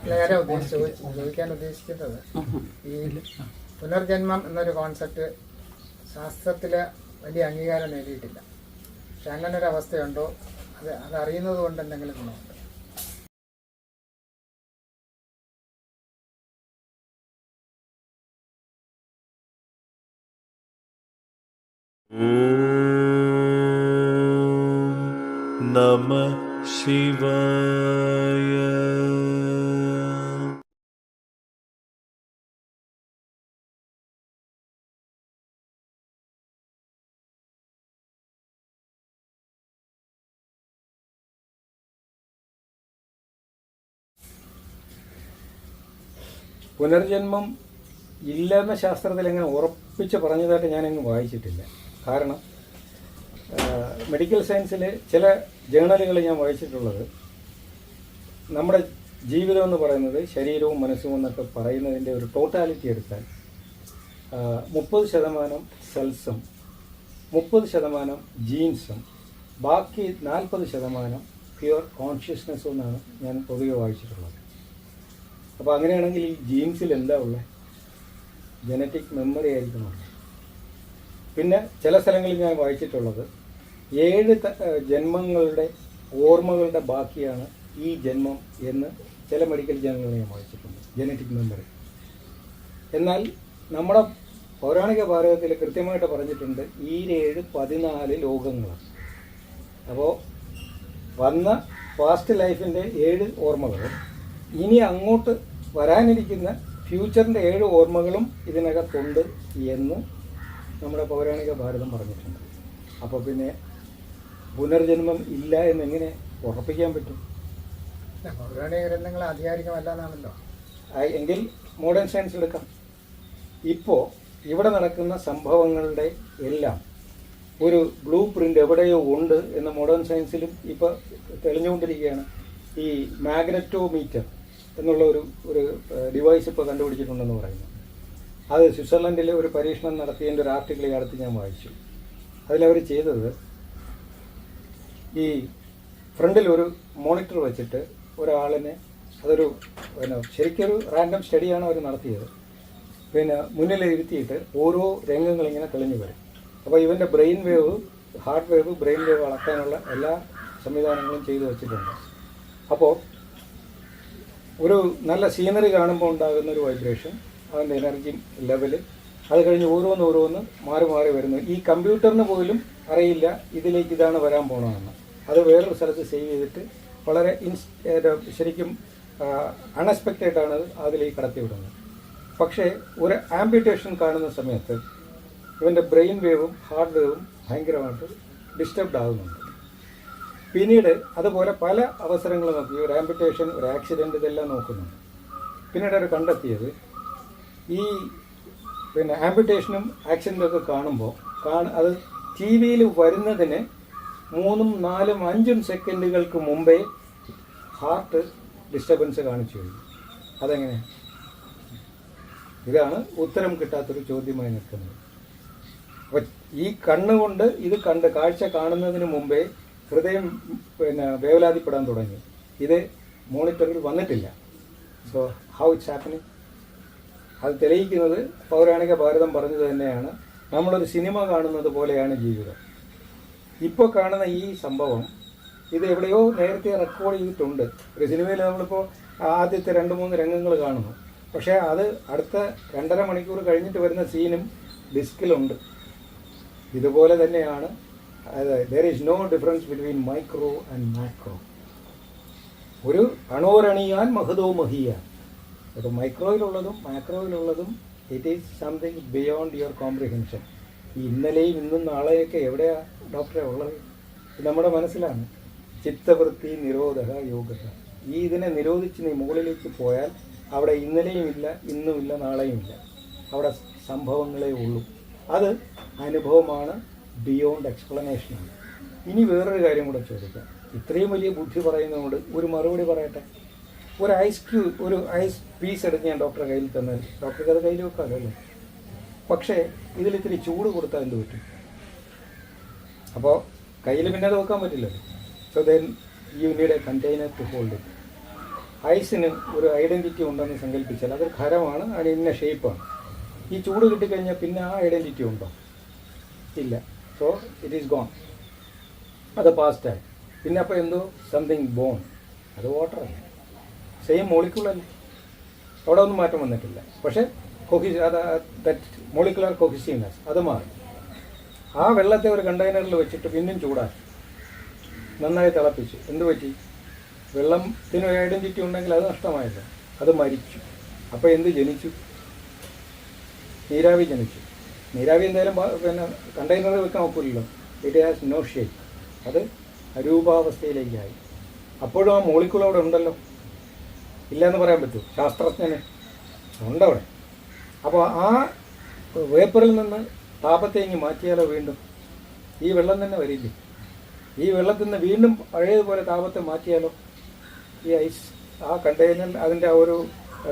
ചോദിക്കാൻ ഉദ്ദേശിക്കുന്നത് ഈ പുനർജന്മം എന്നൊരു കോൺസെപ്റ്റ് ശാസ്ത്രത്തില് വലിയ അംഗീകാരം നേടിയിട്ടില്ല. പക്ഷെ അങ്ങനൊരു അവസ്ഥയുണ്ടോ? അതറിയുന്നത് കൊണ്ട് എന്തെങ്കിലും ഗുണമുണ്ടോ? നമഃ ശിവായ. പുനർജന്മം ഇല്ലെന്ന ശാസ്ത്രത്തിൽ എങ്ങനെ ഉറപ്പിച്ച് പറഞ്ഞതായിട്ട് ഞാനങ്ങ് വായിച്ചിട്ടില്ല. കാരണം മെഡിക്കൽ സയൻസിൽ ചില ജേണലുകൾ ഞാൻ വായിച്ചിട്ടുള്ളത്, നമ്മുടെ ജീവിതം എന്ന് പറയുന്നത് ശരീരവും മനസ്സും എന്നൊക്കെ പറയുന്നതിൻ്റെ ഒരു ടോട്ടാലിറ്റി എടുത്താൽ 30% സെൽസും 30% ജീൻസും ബാക്കി 40% പ്യുവർ കോൺഷ്യസ്നെസ്സും എന്നാണ് ഞാൻ പൊതുവെ വായിച്ചിട്ടുള്ളത്. അപ്പോൾ അങ്ങനെയാണെങ്കിൽ ഈ ജീൻസിൽ എന്താ ഉള്ളത്? ജനറ്റിക് മെമ്മറി ആയിരിക്കണം. പിന്നെ ചില സ്ഥലങ്ങളിൽ ഞാൻ വായിച്ചിട്ടുള്ളത് 7 ജന്മങ്ങളുടെ ഓർമ്മകളുടെ ബാക്കിയാണ് ഈ ജന്മം എന്ന് ചില മെഡിക്കൽ ജേണലുകൾ ഞാൻ വായിച്ചിട്ടുണ്ട്, ജനറ്റിക് മെമ്മറി. എന്നാൽ നമ്മുടെ പൗരാണിക ഭാരതത്തിൽ കൃത്യമായിട്ട് പറഞ്ഞിട്ടുണ്ട് ഈ 14 ലോകങ്ങളാണ്. അപ്പോൾ വന്ന പാസ്റ്റ് ലൈഫിൻ്റെ 7 ഓർമ്മകളും ഇനി അങ്ങോട്ട് വരാനിരിക്കുന്ന ഫ്യൂച്ചറിൻ്റെ 7 ഓർമ്മകളും ഇതിനകത്തുണ്ട് എന്ന് നമ്മുടെ പൗരാണിക ഭാരതം പറഞ്ഞിട്ടുണ്ട്. അപ്പോൾ പിന്നെ പുനർജന്മം ഇല്ല എന്നെങ്ങനെ ഉറപ്പിക്കാൻ പറ്റും? പൗരാണിക ഗ്രന്ഥങ്ങൾ ആധികാരികമല്ലെന്നാണല്ലോ. എങ്കിൽ മോഡേൺ സയൻസ് എടുക്കാം. ഇപ്പോൾ ഇവിടെ നടക്കുന്ന സംഭവങ്ങളുടെ എല്ലാം ഒരു ബ്ലൂ പ്രിൻ്റ് എവിടെയോ ഉണ്ട് എന്ന് മോഡേൺ സയൻസിലും ഇപ്പോൾ തെളിഞ്ഞുകൊണ്ടിരിക്കുകയാണ്. ഈ മാഗ്നറ്റോമീറ്റർ എന്നുള്ള ഒരു ഡിവൈസ് ഇപ്പോൾ കണ്ടുപിടിച്ചിട്ടുണ്ടെന്ന് പറയുന്നു. അത് സ്വിറ്റ്സർലൻഡിൽ ഒരു പരീക്ഷണം നടത്തിയതിൻ്റെ ഒരു ആർട്ടിക്കിൾ ഈ അടുത്ത് ഞാൻ വായിച്ചു. അതിലവർ ചെയ്തത് ഈ ഫ്രണ്ടിൽ ഒരു മോണിറ്റർ വെച്ചിട്ട് ഒരാളിനെ, അതൊരു ശരിക്കൊരു റാൻഡം സ്റ്റഡിയാണ് അവർ നടത്തിയത്, മുന്നിൽ ഇരുത്തിയിട്ട് ഓരോ രംഗങ്ങളിങ്ങനെ തെളിഞ്ഞു വരും. അപ്പോൾ ഇവൻ്റെ brain wave, heart wave, brain wave അളക്കാനുള്ള എല്ലാ സംവിധാനങ്ങളും ചെയ്തു വച്ചിട്ടുണ്ട്. അപ്പോൾ ഒരു നല്ല സീനറി കാണുമ്പോൾ ഉണ്ടാകുന്ന ഒരു വൈബ്രേഷൻ, അതിൻ്റെ എനർജി ലെവല്, അത് കഴിഞ്ഞ് ഓരോന്ന് മാറി മാറി വരുന്നു. ഈ കമ്പ്യൂട്ടറിന് പോലും അറിയില്ല ഇതിലേക്ക് ഇതാണ് വരാൻ പോകണമെന്ന്. അത് വേറൊരു സ്ഥലത്ത് സേവ് ചെയ്തിട്ട് വളരെ ശരിക്കും അൺഎക്സ്പെക്റ്റഡാണ് അതിലേക്ക് കടത്തിവിടുന്നത്. പക്ഷേ ഒരു ആംപ്യൂട്ടേഷൻ കാണുന്ന സമയത്ത് ഇവൻ്റെ ബ്രെയിൻ വേവും ഹാർട്ട് വേവും ഭയങ്കരമായിട്ട് ഡിസ്റ്റർബ്ഡ് ആകുന്നുണ്ട്. പിന്നീട് അതുപോലെ പല അവസരങ്ങൾ നോക്കി, ഒരു ആംപ്യൂട്ടേഷൻ, ഒരു ആക്സിഡൻറ്റ്, ഇതെല്ലാം നോക്കുന്നുണ്ട്. പിന്നീട് അവർ കണ്ടെത്തിയത് ഈ ആംപ്യൂട്ടേഷനും ആക്സിഡൻറ്റും ഒക്കെ കാണുമ്പോൾ അത് ടി വിയിൽ വരുന്നതിന് 3, 4, 5 സെക്കൻഡുകൾക്ക് മുമ്പേ ഹാർട്ട് ഡിസ്റ്റർബൻസ് കാണിച്ചു കഴിഞ്ഞു. അതെങ്ങനെ? ഇതാണ് ഉത്തരം കിട്ടാത്തൊരു ചോദ്യമായി നിൽക്കുന്നത്. അപ്പോൾ ഈ കണ്ണുകൊണ്ട് ഇത് കാഴ്ച കാണുന്നതിന് മുമ്പേ ഹൃദയം വേവലാതിപ്പെടാൻ തുടങ്ങി. ഇത് മോണിറ്ററിൽ വന്നിട്ടില്ല. So how it's happening? അത് തെളിയിക്കുന്നത് പൗരാണിക ഭാരതം പറഞ്ഞത് തന്നെയാണ്, നമ്മളൊരു സിനിമ കാണുന്നത് പോലെയാണ് ജീവിതം. ഇപ്പോൾ കാണുന്ന ഈ സംഭവം ഇത് എവിടെയോ നേരത്തെ റെക്കോർഡ് ചെയ്തിട്ടുണ്ട്. ഒരു സിനിമയിൽ നമ്മളിപ്പോൾ ആദ്യത്തെ 2-3 രംഗങ്ങൾ കാണുന്നു, പക്ഷേ അത് അടുത്ത 2.5 മണിക്കൂർ കഴിഞ്ഞിട്ട് വരുന്ന സീനും ഡിസ്കിലുണ്ട്. ഇതുപോലെ തന്നെയാണ്. there is no difference between micro and macro. ഒരു അണോരണിയാൻ മഹതോ മഹിയാൻ. അപ്പോൾ മൈക്രോയിലുള്ളതും മാക്രോയിലുള്ളതും it is something beyond your comprehension. ഈ ഇന്നലെയും ഇന്നും നാളെയൊക്കെ എവിടെയാണ് ഡോക്ടറെ ഉള്ളത്? നമ്മുടെ മനസ്സിലാണ്. ചിത്തവൃത്തി നിരോധ യോഗ. ഈ ഇതിനെ നിരോധിച്ച് നീ മുകളിലേക്ക് പോയാൽ അവിടെ ഇന്നലെയും ഇല്ല, ഇന്നുമില്ല, നാളെയുമില്ല. അവിടെ സംഭവങ്ങളേ ഉള്ളൂ. അത് അനുഭവമാണ്, ബിയോണ്ട് എക്സ്പ്ലനേഷനാണ്. ഇനി വേറൊരു കാര്യം കൂടെ ചോദിക്കാം. ഇത്രയും വലിയ ബുദ്ധി പറയുന്നതുകൊണ്ട് ഒരു മറുപടി പറയട്ടെ. ഒരു ഐസ് പീസ് എടുത്ത് ഞാൻ ഡോക്ടറെ കയ്യിൽ തന്നാൽ ഡോക്ടർക്ക് അത് കയ്യിൽ വെക്കാമല്ലോ അല്ലേ? പക്ഷേ ഇതിലിത്തിരി ചൂട് കൊടുത്താൽ എന്ത് പറ്റും? അപ്പോൾ കയ്യിൽ പിന്നെ അത് വെക്കാൻ പറ്റില്ലല്ലോ. So then you need a container to hold it. ഐസിന് ഒരു ഐഡൻറ്റിറ്റി ഉണ്ടെന്ന് സങ്കല്പിച്ചാൽ അതൊരു ഖരമാണ്, അതിന് ഇന്ന ഷേപ്പാണ്. ഈ ചൂട് കിട്ടിക്കഴിഞ്ഞാൽ പിന്നെ ആ ഐഡൻറ്റിറ്റി ഉണ്ടോ? ഇല്ല. സോ ഇറ്റ് ഈസ് ഗോൺ, അത് പാസ്റ്റായി. പിന്നെ അപ്പോൾ എന്തോ സംതിങ് ബോൺ, അത് വാട്ടറല്ല, സെയിം മോളിക്യൂളല്ലേ, അവിടെ ഒന്നും മാറ്റം വന്നിട്ടില്ല. പക്ഷേ മോളിക്കുലർ കൊഹിസീവ്നെസ് അത് മാറി. ആ വെള്ളത്തെ ഒരു കണ്ടെയ്നറിൽ വെച്ചിട്ട് പിന്നെയും ചൂടാക്കി നന്നായി തിളപ്പിച്ചു. എന്ത് പറ്റി? വെള്ളത്തിന് ഒരു ഐഡൻറ്റിറ്റി ഉണ്ടെങ്കിൽ അത് നഷ്ടമായില്ല, അത് മരിച്ചു. അപ്പോൾ എന്ത് ജനിച്ചു? നീരാവി ജനിച്ചു. നീരാവി എന്തായാലും പിന്നെ കണ്ടെയ്നറിൽ വെക്കാൻ ഒക്കില്ലല്ലോ, ഇറ്റ് ഹാസ് നോ ഷേപ്പ്, അത് അരൂപാവസ്ഥയിലേക്കായി. അപ്പോഴും ആ മോളിക്കൂൾ അവിടെ ഉണ്ടല്ലോ, ഇല്ലയെന്ന് പറയാൻ പറ്റുമോ? ശാസ്ത്രജ്ഞന് ഉണ്ടവിടെ. അപ്പോൾ ആ വേപ്പറിൽ നിന്ന് താപത്തെ ഇങ്ങ് മാറ്റിയാലോ വീണ്ടും ഈ വെള്ളം തന്നെ വരില്ലേ? ഈ വെള്ളത്തിൽ നിന്ന് വീണ്ടും പഴയതുപോലെ താപത്തെ മാറ്റിയാലോ ഈ ഐസ് ആ കണ്ടെയ്നർ അതിൻ്റെ ആ ഒരു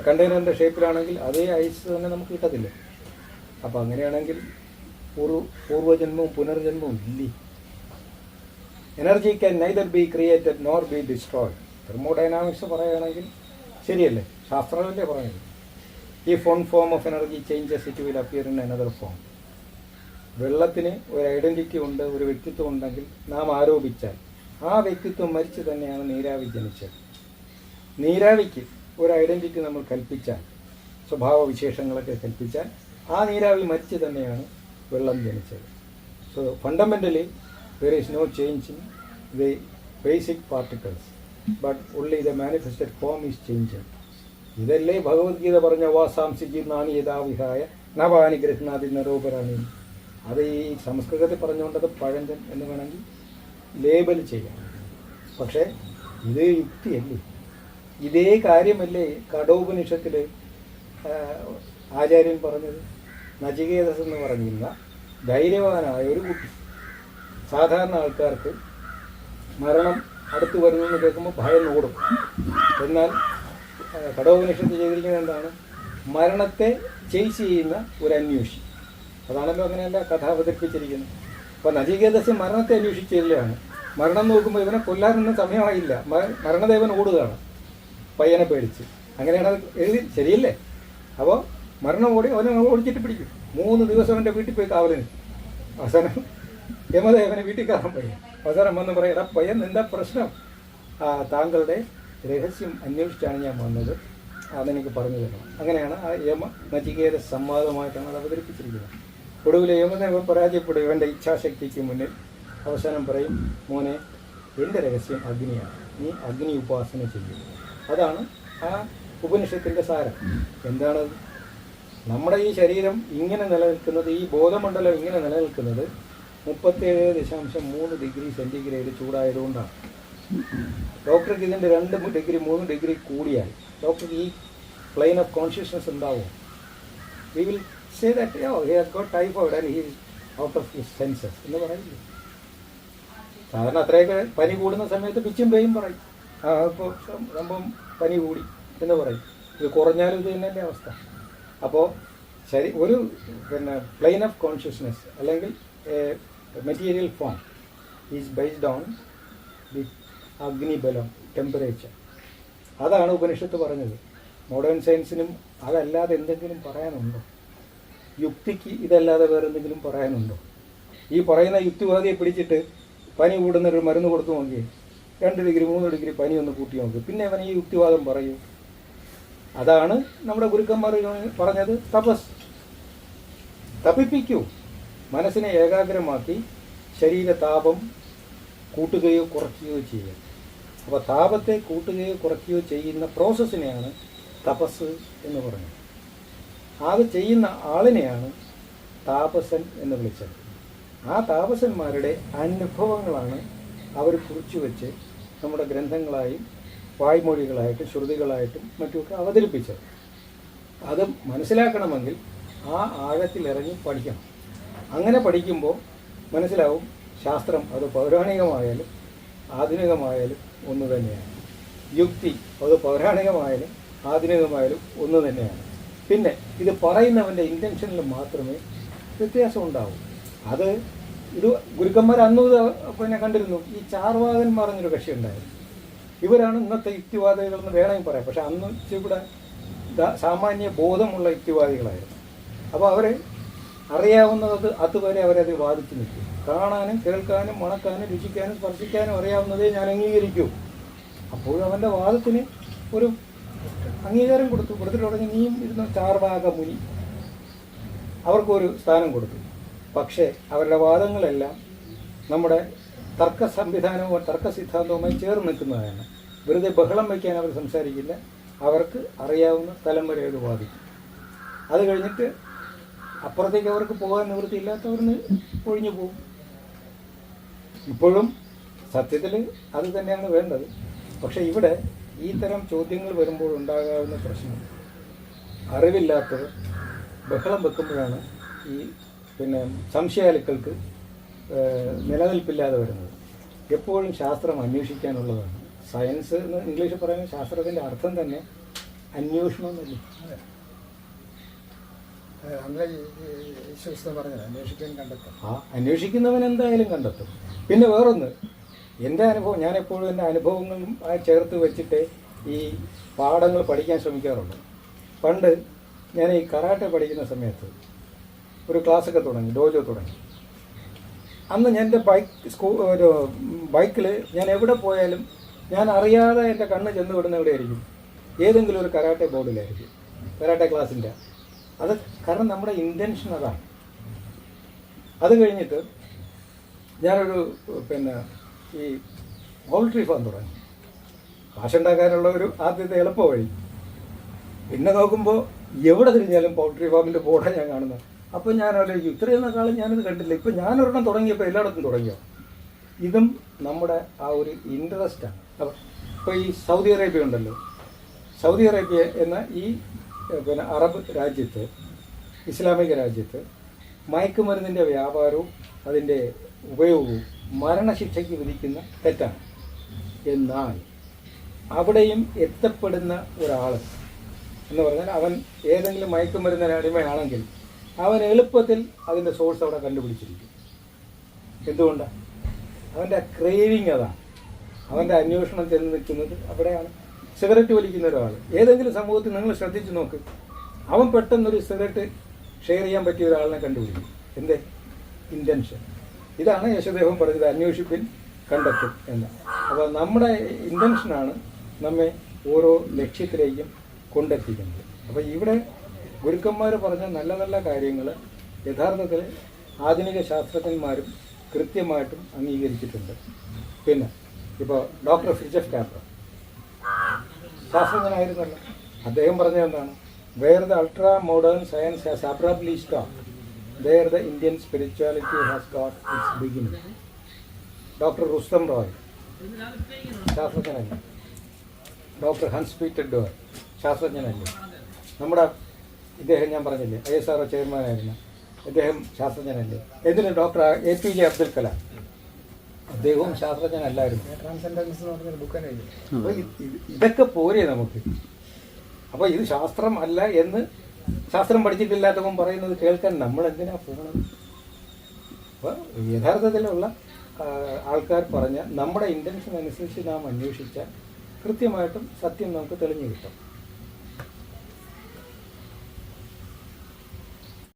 കണ്ടെയ്നറിൻ്റെ ഷേപ്പിലാണെങ്കിൽ അതേ ഐസ് തന്നെ നമുക്ക് കിട്ടത്തില്ല. അപ്പോൾ അങ്ങനെയാണെങ്കിൽ പൂർവ്വജന്മവും പുനർജന്മവും ഇല്ലേ? Energy can neither be created nor B destroyed. Thermodynamics പറയുകയാണെങ്കിൽ ശരിയല്ലേ, ശാസ്ത്രമല്ലേ പറയുന്നത്? If one form of energy changes, it will appear in another form. വെള്ളത്തിന് ഒരു ഐഡൻറ്റിറ്റി ഉണ്ട്, ഒരു വ്യക്തിത്വം ഉണ്ടെങ്കിൽ നാം ആരോപിച്ചാൽ ആ വ്യക്തിത്വം മരിച്ചു തന്നെയാണ് നീരാവി ജനിച്ചത്. നീരാവിക്ക് ഒരു ഐഡൻറ്റിറ്റി നമ്മൾ കൽപ്പിച്ചാൽ, സ്വഭാവവിശേഷങ്ങളൊക്കെ കൽപ്പിച്ചാൽ ആ നീരാവി മരിച്ചു തന്നെയാണ് വെള്ളം ജനിച്ചത്. So fundamentally there is no change in the basic particles, but only the manifested form is changing. ഇതല്ലേ ഭഗവത്ഗീത പറഞ്ഞ വാസാംസിജി നാനി യഥാവിഹായ നവാനി ഗൃഹ്ണാതി നരോപരാണി. അത് ഈ സംസ്കൃതത്തിൽ പറഞ്ഞുകൊണ്ടത് പഴഞ്ചൻ എന്ന് വേണമെങ്കിൽ ലേബൽ ചെയ്യാം. പക്ഷേ ഇത് യുക്തിയല്ലേ? ഇതേ കാര്യമല്ലേ കഠോപനിഷത്തിൽ ആചാര്യൻ പറഞ്ഞത്? നചികേതസ് എന്ന് പറഞ്ഞിരുന്ന ധൈര്യവാനായ ഒരു കുട്ടി, സാധാരണ ആൾക്കാർക്ക് മരണം അടുത്ത് വരുന്നെന്ന് കേൾക്കുമ്പോൾ ഭയം ഓടും. എന്നാൽ കഠോപനിഷത്ത് ചെയ്തിരിക്കുന്നത് എന്താണ്? മരണത്തെ ചേസ് ചെയ്യുന്ന ഒരു അന്വേഷി. അതാണല്ലോ അങ്ങനെയല്ല കഥ അവതരിപ്പിച്ചിരിക്കുന്നത്. അപ്പോൾ നചികേതസ് മരണത്തെ അന്വേഷിച്ചില്ലാണ്. മരണം നോക്കുമ്പോൾ ഇവനെ കൊല്ലാനൊന്നും സമയമായില്ല, മരണദേവൻ ഓടുകയാണ് പയ്യനെ പേടിച്ച്. അങ്ങനെയാണ് അത് എഴുതി, ശരിയല്ലേ? അപ്പോൾ മരണം ഓടി അവനെ ഓടിച്ചിട്ട് പിടിക്കും. 3 ദിവസം അവൻ്റെ വീട്ടിൽ പോയി കാവലിന്. അവസാനം യമദേവനെ വീട്ടിൽ കയറാൻ പയ്യൻ അവസാനം വന്ന് പറയാം, എടാ പയ്യൻ എന്താ പ്രശ്നം? താങ്കളുടെ രഹസ്യം അന്വേഷിച്ചാണ് ഞാൻ വന്നത്, അതെനിക്ക് പറഞ്ഞു തരണം. അങ്ങനെയാണ് ആ യമ നചികേത സംവാദമായിട്ടാണ് അത് അവതരിപ്പിച്ചിരിക്കുന്നത്. ഒടുവിൽ യമദേവൻ പരാജയപ്പെടും ഇവൻ്റെ ഇച്ഛാശക്തിക്ക് മുന്നിൽ. അവസാനം പറയും, മോനെ എൻ്റെ രഹസ്യം അഗ്നിയാണ്, നീ അഗ്നി ഉപാസന ചെയ്യും. അതാണ് ആ ഉപനിഷത്തിൻ്റെ സാരം. എന്താണത്? നമ്മുടെ ഈ ശരീരം ഇങ്ങനെ നിലനിൽക്കുന്നത്, ഈ ബോധമണ്ഡലം ഇങ്ങനെ നിലനിൽക്കുന്നത് 37.3 ഡിഗ്രി സെൻറ്റിഗ്രേഡ് ചൂടായതുകൊണ്ടാണ്. ഡോക്ടർക്ക് ഇതിൻ്റെ 2 ഡിഗ്രി 3 ഡിഗ്രി കൂടിയാൽ ഡോക്ടർക്ക് ഈ പ്ലെയിൻ ഓഫ് കോൺഷ്യസ്നസ് ഉണ്ടാവും. We will say that he has got typhoid and he is out of his census എന്ന് പറയില്ലേ? സാധാരണ അത്രയൊക്കെ പനി കൂടുന്ന സമയത്ത് പിച്ചും പേയും പറയും, ഇപ്പോൾ സംഭവം പനി കൂടി എന്ന് പറയും. ഇത് കുറഞ്ഞാലും ഇത് തന്നെയല്ലേ അവസ്ഥ. അപ്പോൾ ഒരു പ്ലെയിൻ ഓഫ് കോൺഷ്യസ്നസ് അല്ലെങ്കിൽ material form is based on the അഗ്നിബലം, ടെമ്പറേച്ചർ. അതാണ് ഉപനിഷത്ത് പറഞ്ഞത്. മോഡേൺ സയൻസിനും അതല്ലാതെ എന്തെങ്കിലും പറയാനുണ്ടോ? യുക്തിക്ക് ഇതല്ലാതെ വേറെ എന്തെങ്കിലും പറയാനുണ്ടോ? ഈ പറയുന്ന യുക്തിവാദിയെ പിടിച്ചിട്ട് പനി കൂടുന്നൊരു മരുന്ന് കൊടുത്തു നോക്കി, 2 ഡിഗ്രി 3 ഡിഗ്രി പനി ഒന്ന് കൂട്ടി നോക്കി, പിന്നെ അവൻ ഈ യുക്തിവാദം പറയൂ. അതാണ് നമ്മുടെ ഗുരുക്കന്മാർ പറഞ്ഞത്, തപസ്. തപിപ്പിക്കൂ, മനസ്സിനെ ഏകാഗ്രമാക്കി ശരീരതാപം കൂട്ടുകയോ കുറയ്ക്കുകയോ ചെയ്യുക. അപ്പോൾ താപത്തെ കൂട്ടുകയോ കുറയ്ക്കുകയോ ചെയ്യുന്ന പ്രോസസ്സിനെയാണ് തപസ് എന്ന് പറയുന്നത്. അത് ചെയ്യുന്ന ആളിനെയാണ് താപസൻ എന്ന് വിളിച്ചത്. ആ താപസന്മാരുടെ അനുഭവങ്ങളാണ് അവർ കുറിച്ചു വെച്ച് നമ്മുടെ ഗ്രന്ഥങ്ങളായും വായ്മൊഴികളായിട്ടും ശ്രുതികളായിട്ടും മറ്റുമൊക്കെ അവതരിപ്പിച്ചത്. അത് മനസ്സിലാക്കണമെങ്കിൽ ആ ആഴത്തിൽ ഇറങ്ങി പഠിക്കണം. അങ്ങനെ പഠിക്കുമ്പോൾ മനസ്സിലാവും ശാസ്ത്രം അത് പൗരാണികമായാലും ആധുനികമായാലും ഒന്ന് തന്നെയാണ്. യുക്തി അത് പൗരാണികമായാലും ആധുനികമായാലും ഒന്ന് തന്നെയാണ്. പിന്നെ ഇത് പറയുന്നവൻ്റെ ഇൻറ്റൻഷനിൽ മാത്രമേ വ്യത്യാസം ഉണ്ടാവൂ. ഇത് ഗുരുക്കന്മാർ അന്ന് പിന്നെ കണ്ടിരുന്നു. ഈ ചാർവാകന്മാർ എന്നൊരു കക്ഷി ഉണ്ടായിരുന്നു. ഇവരാണ് ഇന്നത്തെ യുക്തിവാദികളെന്ന് വേണമെങ്കിൽ പറയാം. പക്ഷെ അന്ന് ഇവിടെ സാമാന്യ ബോധമുള്ള യുക്തിവാദികളായിരുന്നു. അപ്പോൾ അവരെ അറിയാവുന്നത് അതുവരെ അവരത് വാദിച്ചു നിൽക്കും. കാണാനും കേൾക്കാനും മണക്കാനും രുചിക്കാനും സ്പർശിക്കാനും അറിയാവുന്നതേ ഞാൻ അംഗീകരിക്കൂ. അപ്പോഴും അവൻ്റെ വാദത്തിന് ഒരു അംഗീകാരം കൊടുത്തിട്ട് തുടങ്ങി നീയും ഇരുന്ന ചാർവാക മുനി അവർക്കൊരു സ്ഥാനം കൊടുത്തു. പക്ഷേ അവരുടെ വാദങ്ങളെല്ലാം നമ്മുടെ തർക്ക സംവിധാനവും തർക്ക സിദ്ധാന്തവുമായി ചേർന്ന് നിൽക്കുന്നതാണ്. വെറുതെ ബഹളം വയ്ക്കാൻ അവർ സംസാരിക്കില്ല. അവർക്ക് അറിയാവുന്ന തലം വരെ അവർ വാദിക്കും. അത് കഴിഞ്ഞിട്ട് അപ്പുറത്തേക്ക് അവർക്ക് പോകാൻ നിവൃത്തിയില്ലാത്തവരിന്ന് ഒഴിഞ്ഞു പോകും. ഇപ്പോഴും സത്യത്തിൽ അത് തന്നെയാണ് വേണ്ടത്. പക്ഷെ ഇവിടെ ഈ തരം ചോദ്യങ്ങൾ വരുമ്പോൾ ഉണ്ടാകാവുന്ന പ്രശ്നം അറിവില്ലാത്തവർ ബഹളം വെക്കുമ്പോഴാണ് ഈ സംശയാലുക്കൾക്ക് നിലനിൽപ്പില്ലാതെ വരുന്നത്. എപ്പോഴും ശാസ്ത്രം അന്വേഷിക്കാനുള്ളതാണ്. സയൻസ് എന്ന് ഇംഗ്ലീഷിൽ പറയുന്ന ശാസ്ത്രത്തിൻ്റെ അർത്ഥം തന്നെ അന്വേഷണം എന്നല്ലേ. അന്വേഷിക്കുന്നവൻ എന്തായാലും കണ്ടെത്തും. പിന്നെ വേറൊന്ന്, എൻ്റെ അനുഭവം, ഞാനെപ്പോഴും എൻ്റെ അനുഭവങ്ങളും ചേർത്ത് വെച്ചിട്ട് ഈ പാഠങ്ങൾ പഠിക്കാൻ ശ്രമിക്കാറുണ്ട്. പണ്ട് ഞാൻ ഈ കരാട്ടെ പഠിക്കുന്ന സമയത്ത് ഒരു ക്ലാസ്സൊക്കെ തുടങ്ങി, ഡോജോ തുടങ്ങി. അന്ന് ഞാൻ എൻ്റെ ബൈക്കിൽ ഞാൻ എവിടെ പോയാലും ഞാൻ അറിയാതെ എൻ്റെ കണ്ണ് ചെന്ന് വിടുന്ന എവിടെയായിരിക്കും? ഏതെങ്കിലും ഒരു കരാട്ടെ ബോർഡിലായിരിക്കും, കരാട്ടെ ക്ലാസ്സിൻ്റെ. അത് കാരണം നമ്മുടെ ഇൻറ്റൻഷൻ അതാണ്. അത് കഴിഞ്ഞിട്ട് ഞാനൊരു ഈ പൗൾട്രി ഫാം തുടങ്ങി. കാശുണ്ടാക്കാനുള്ള ഒരു ആദ്യത്തെ എളുപ്പ വഴി. പിന്നെ നോക്കുമ്പോൾ എവിടെ തിരിഞ്ഞാലും പൗൾട്രി ഫാമിൻ്റെ ബോർഡാണ് ഞാൻ കാണുന്നത്. അപ്പോൾ ഞാനൊരു ഇത്രയും കാലം ഞാനിത് കണ്ടില്ല. ഇപ്പം ഞാനൊരെണ്ണം തുടങ്ങിയപ്പോൾ എല്ലായിടത്തും തുടങ്ങിയോ. ഇതും നമ്മുടെ ആ ഒരു ഇൻട്രസ്റ്റാണ്. ഇപ്പോൾ ഈ സൗദി അറേബ്യ ഉണ്ടല്ലോ, സൗദി അറേബ്യ എന്ന ഈ അറബ് രാജ്യത്ത്, ഇസ്ലാമിക രാജ്യത്ത് മയക്കുമരുന്നിൻ്റെ വ്യാപാരവും അതിൻ്റെ ഉപയോഗവും മരണശിക്ഷയ്ക്ക് വിധിക്കുന്ന തെറ്റാണ്. എന്നാൽ അവിടെയും എത്തപ്പെടുന്ന ഒരാൾ എന്ന് പറഞ്ഞാൽ അവൻ ഏതെങ്കിലും മയക്കുമരുന്നിന് അടിമയാണെങ്കിൽ അവൻ എളുപ്പത്തിൽ അതിൻ്റെ സോഴ്സ് അവിടെ കണ്ടുപിടിച്ചിരിക്കും. എന്തുകൊണ്ടാണ്? അവൻ്റെ ക്രേവിങ് അതാണ്. അവൻ്റെ അന്വേഷണം ചെന്ന് നിൽക്കുന്നത് അവിടെയാണ്. സിഗരറ്റ് വലിക്കുന്ന ഒരാൾ ഏതെങ്കിലും സമൂഹത്തിൽ നിങ്ങൾ ശ്രദ്ധിച്ച് നോക്ക്, അവൻ പെട്ടെന്നൊരു സിഗരറ്റ് ഷെയർ ചെയ്യാൻ പറ്റിയ ഒരാളിനെ കണ്ടുപിടിക്കും. എന്തേ? ഇൻറ്റൻഷൻ. ഇതാണ് യേശുദേവൻ പറഞ്ഞത്, അന്വേഷിപ്പിൻ കണ്ടെത്തും എന്ന്. അപ്പോൾ നമ്മുടെ ഇൻറ്റൻഷനാണ് നമ്മെ ഓരോ ലക്ഷ്യത്തിലേക്കും കൊണ്ടെത്തിക്കുന്നത്. അപ്പോൾ ഇവിടെ ഗുരുക്കന്മാർ പറഞ്ഞ നല്ല നല്ല കാര്യങ്ങൾ യഥാർത്ഥത്തിൽ ആധുനിക ശാസ്ത്രജ്ഞന്മാരും കൃത്യമായിട്ടും അംഗീകരിച്ചിട്ടുണ്ട്. പിന്നെ ഇപ്പോൾ ഡോക്ടർ ഫ്രിജഫ് കാപ്ര ശാസ്ത്രജ്ഞനായിരുന്നല്ലോ. അദ്ദേഹം പറഞ്ഞത് എന്താണ്? Where the ultra modern science has abruptly stopped, there the Indian spirituality has got its beginning. Doctor Rustum Roy ശാസ്ത്രജ്ഞനല്ലേ? ഡോക്ടർ ഹൻസ് പീറ്റർ ഡോർ ശാസ്ത്രജ്ഞനല്ലേ? നമ്മുടെ ഇദ്ദേഹം ഞാൻ പറഞ്ഞില്ലേ ISRO ചെയർമാനായിരുന്നു, അദ്ദേഹം ശാസ്ത്രജ്ഞനല്ലേ? എന്തിന് ഡോക്ടർ APJ അബ്ദുൽ കലാം, അദ്ദേഹവും ശാസ്ത്രജ്ഞനല്ലായിരുന്നു. അപ്പോൾ ഇതൊക്കെ പോരെ നമുക്ക്. അപ്പോൾ ഇത് ശാസ്ത്രം അല്ല എന്ന് ശാസ്ത്രം പഠിച്ചിട്ടില്ലാത്തവൻ പറയുന്നത് കേൾക്കാൻ നമ്മൾ എന്തിനാ പോകുന്നത്? അപ്പോൾ യഥാർത്ഥത്തിലുള്ള ആൾക്കാർ പറഞ്ഞ നമ്മുടെ ഇൻറ്റൻഷൻ അനുസരിച്ച് നാം അന്വേഷിച്ചാൽ കൃത്യമായിട്ടും സത്യം നമുക്ക് തെളിഞ്ഞു കിട്ടും.